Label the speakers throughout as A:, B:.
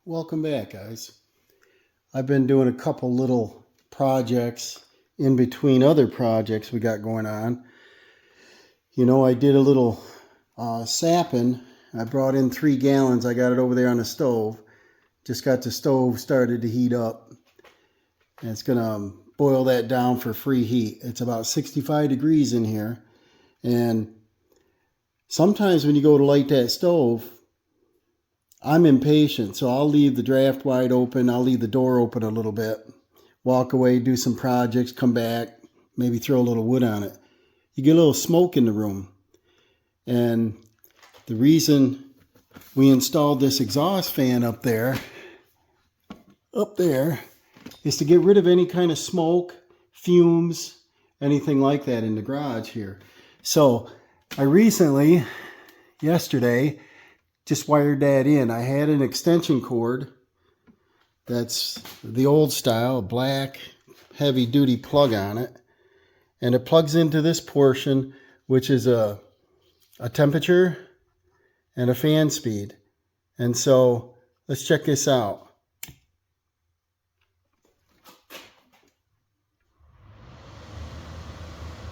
A: Welcome back, guys. I've been doing a couple little projects in between other projects we got going on. You know, I did a little sapping. I brought in 3 gallons. I got it over there on the stove. Just got the stove started to heat up. And it's going to boil that down for free heat. It's about 65 degrees in here. And sometimes when you go to light that stove, I'm impatient, so I'll leave the draft wide open. I'll leave the door open a little bit, walk away, do some projects, come back, maybe throw a little wood on it. You get a little smoke in the room. And the reason we installed this exhaust fan up there, is to get rid of any kind of smoke, fumes, anything like that in the garage here. So I recently, yesterday, just wired that in. I had an extension cord that's the old style, black, heavy duty plug on it. And it plugs into this portion, which is a temperature and a fan speed. And so let's check this out.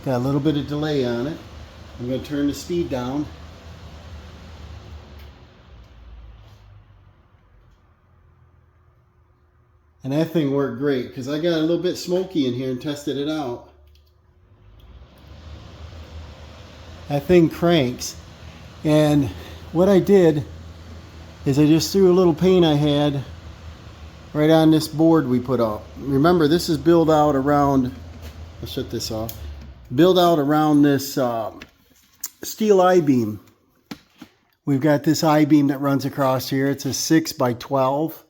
A: Got a little bit of delay on it. I'm going to turn the speed down. And that thing worked great because I got a little bit smoky in here and tested it out. That thing cranks. And what I did is I just threw a little paint I had right on this board we put up. Remember, this is built out around, I'll shut this off, built out around this steel I-beam. We've got this I-beam that runs across here. It's a 6 by 12.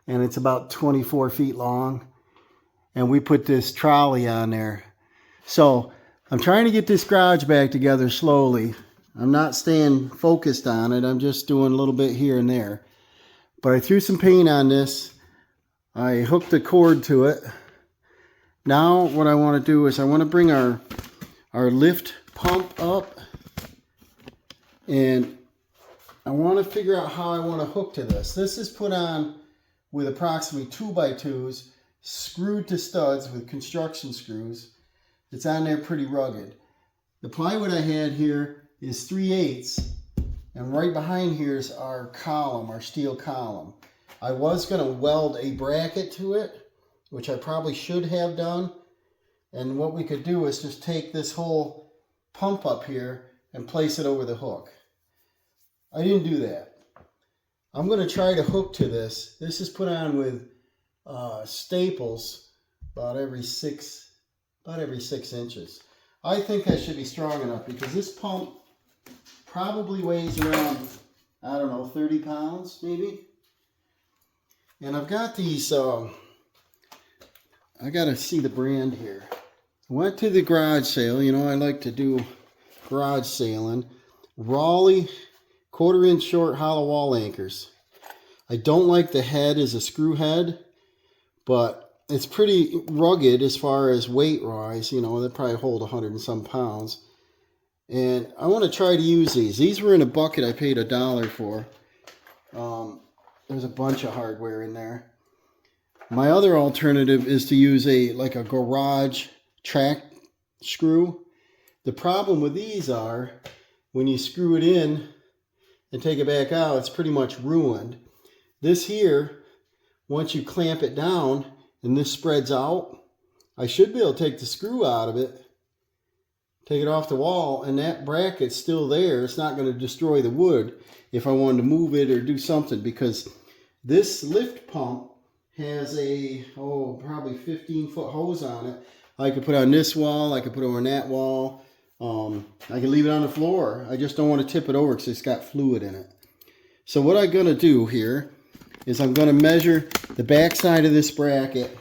A: And it's about 24 feet long. And we put this trolley on there. So I'm trying to get this garage back together slowly. I'm not staying focused on it. I'm just doing a little bit here and there. But I threw some paint on this. I hooked the cord to it. Now what I want to do is I want to bring our lift pump up. And I want to figure out how I want to hook to this. This is put on with approximately 2x2s screwed to studs with construction screws. It's on there pretty rugged. The plywood I had here is 3/8, and right behind here is our column, our steel column. I was going to weld a bracket to it, which I probably should have done. And what we could do is just take this whole pump up here and place it over the hook. I didn't do that. I'm going to try to hook to this. This is put on with staples about every 6 inches. I think that should be strong enough because this pump probably weighs around, I don't know, 30 pounds maybe. And I've got these, I got to see the brand here. I went to the garage sale. You know, I like to do garage sailing. Raleigh 1/4 inch short hollow wall anchors. I don't like the head as a screw head, but it's pretty rugged as far as weight wise. You know, they probably hold 100 and some pounds. And I want to try to use these. These were in a bucket I paid $1 for. There's a bunch of hardware in there. My other alternative is to use a garage track screw. The problem with these are when you screw it in and take it back out, it's pretty much ruined. This here, once you clamp it down and this spreads out, I should be able to take the screw out of it, take it off the wall, and that bracket's still there. It's not going to destroy the wood if I wanted to move it or do something, because this lift pump has a, probably 15-foot hose on it. I could put on this wall, I could put it on that wall. I can leave it on the floor. I just don't want to tip it over because it's got fluid in it. So what I'm going to do here is I'm going to measure the back side of this bracket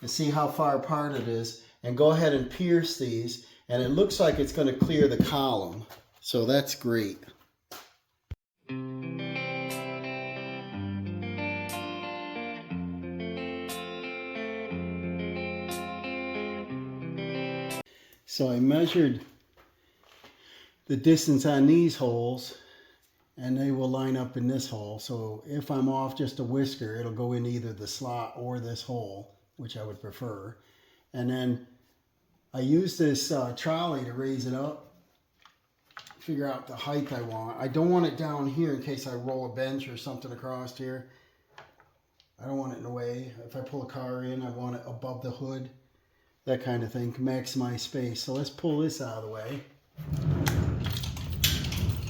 A: and see how far apart it is and go ahead and pierce these. And it looks like it's going to clear the column. So that's great. So I measured the distance on these holes, and they will line up in this hole. So if I'm off just a whisker, it'll go in either the slot or this hole, which I would prefer. And then I use this trolley to raise it up, figure out the height I want. I don't want it down here in case I roll a bench or something across here. I don't want it in the way. If I pull a car in, I want it above the hood, that kind of thing, to maximize space. So let's pull this out of the way.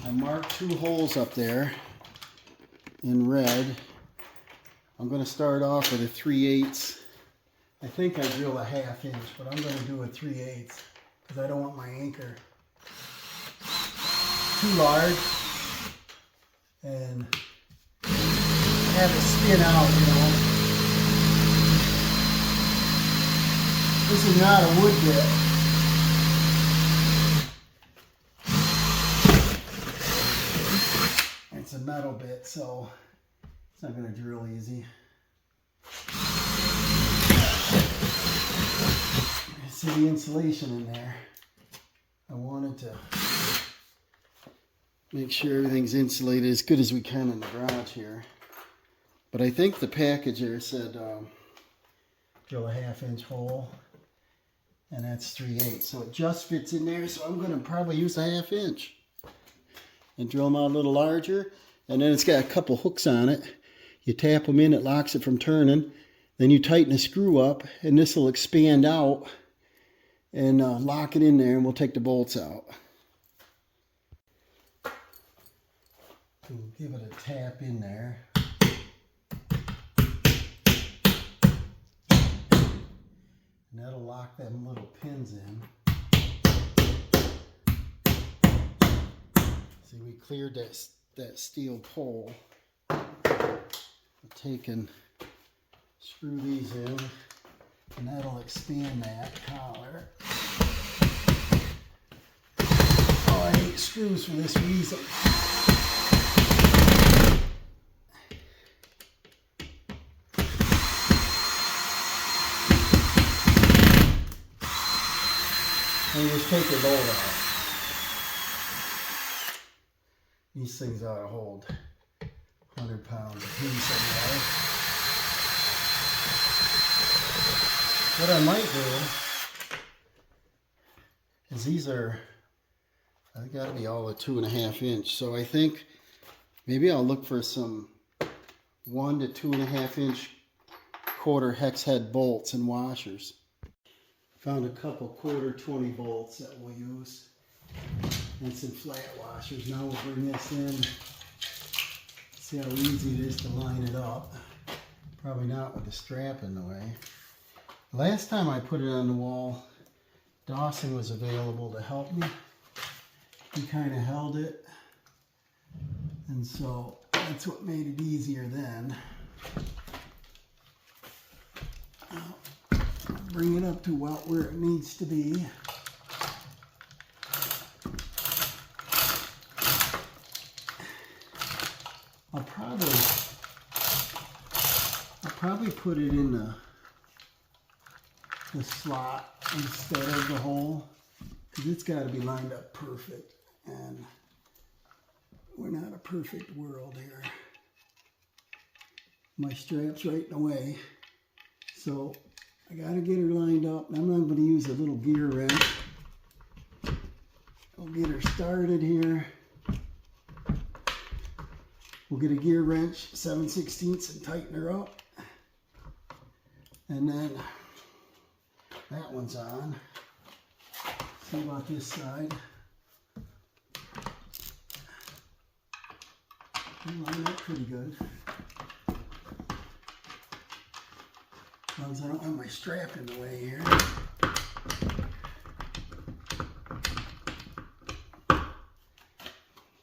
A: I marked 2 holes up there in red. I'm going to start off with a 3/8. I think I drill a 1/2 inch, but I'm going to do a 3/8 because I don't want my anchor too large and have it spin out, you know. This is not a wood bit. It's a metal bit, so it's not going to drill easy. See the insulation in there. I wanted to make sure everything's insulated as good as we can in the garage here. But I think the package here said drill a 1/2 inch hole, and that's 3/8. So it just fits in there, so I'm going to probably use a 1/2 inch and drill them out a little larger. And then it's got a couple hooks on it. You tap them in, it locks it from turning. Then you tighten the screw up, and this will expand out and lock it in there, and we'll take the bolts out. We'll give it a tap in there. And that'll lock them little pins in. See, we cleared that steel pole. We'll take and screw these in, and that'll expand that collar. Oh, I hate screws for this reason. And you just take the bolt out. These things ought to hold 100 pounds apiece anyway. What I might do is these are, I got to be all at 2.5 inch. So I think maybe I'll look for some 1 to 2.5 inch quarter hex head bolts and washers. Found a couple 1/4 bolts that we'll use and some flat washers. Now we'll bring this in. See how easy it is to line it up. Probably not with the strap in the way. Last time I put it on the wall, Dawson was available to help me. He kind of held it, and so that's what made it easier then. Bring it up to where it needs to be. I'll probably put it in the slot instead of the hole, because it's got to be lined up perfect, and we're not a perfect world here. My strap's right in the way, so I got to get her lined up. I'm not going to use a little gear wrench. I'll get her started here. We'll get a gear wrench, 7/16, and tighten her up. And then that one's on. See about this side. Line up pretty good. As long as I don't have my strap in the way here.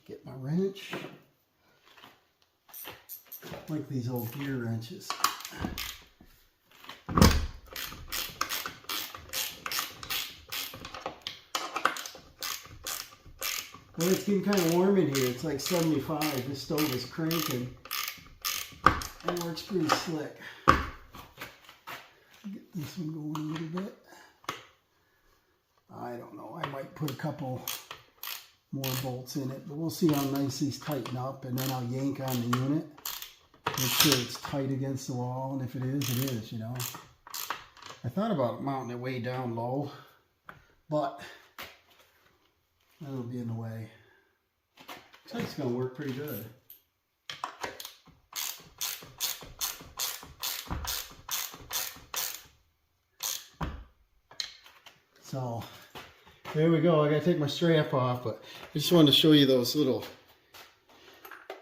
A: Get my wrench. Like these old gear wrenches. Well, it's getting kind of warm in here. It's like 75. This stove is cranking. It works pretty slick. Get this one going a little bit. I don't know. I might put a couple more bolts in it. But we'll see how nice these tighten up, and then I'll yank on the unit. Make sure it's tight against the wall, and if it is, you know. I thought about mounting it way down low, but that'll be in the way. Looks like it's going to work pretty good. So there we go. I got to take my strap off, but I just wanted to show you those little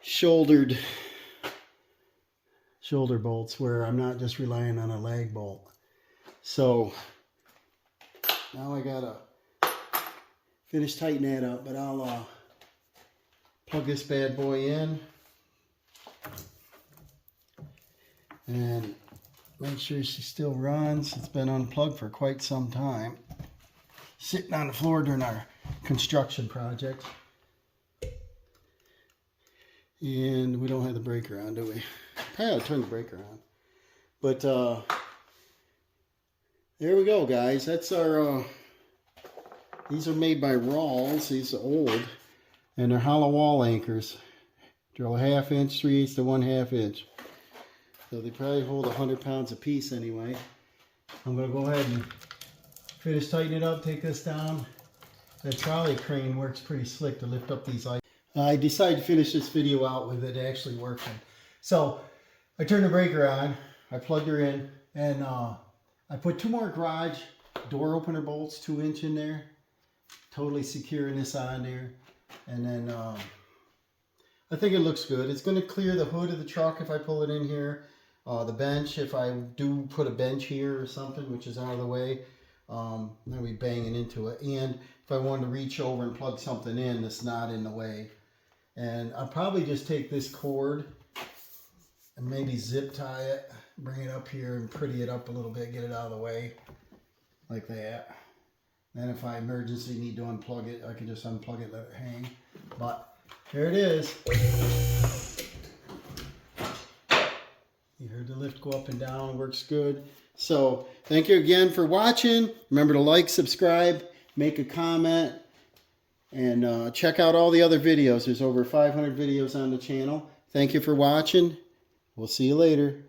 A: shoulder bolts where I'm not just relying on a lag bolt. So now I gotta finish tightening that up, but I'll plug this bad boy in and make sure she still runs. It's been unplugged for quite some time, sitting on the floor during our construction project. And we don't have the breaker on, do we? Probably ought to turn the breaker on. But there we go, guys. That's our these are made by Rawls. These are old, and they're hollow wall anchors. Drill a 1/2 inch, 3/8 to 1/2 inch. So they probably hold 100 pounds a piece anyway. I'm gonna go ahead and finish tightening it up, take this down. That trolley crane works pretty slick to lift up these items. I decided to finish this video out with it actually working. So I turned the breaker on, I plugged her in, and I put 2 more garage door opener bolts, 2-inch in there, totally securing this on there. And then I think it looks good. It's going to clear the hood of the truck if I pull it in here. The bench, if I do put a bench here or something, which is out of the way, I'll be banging into it. And if I wanted to reach over and plug something in that's not in the way. And I'll probably just take this cord and maybe zip tie it, bring it up here and pretty it up a little bit, get it out of the way, like that. Then if I emergency need to unplug it, I can just unplug it, let it hang. But here it is. You heard the lift go up and down, works good. So thank you again for watching. Remember to like, subscribe, make a comment, and check out all the other videos. There's over 500 videos on the channel. Thank you for watching. We'll see you later.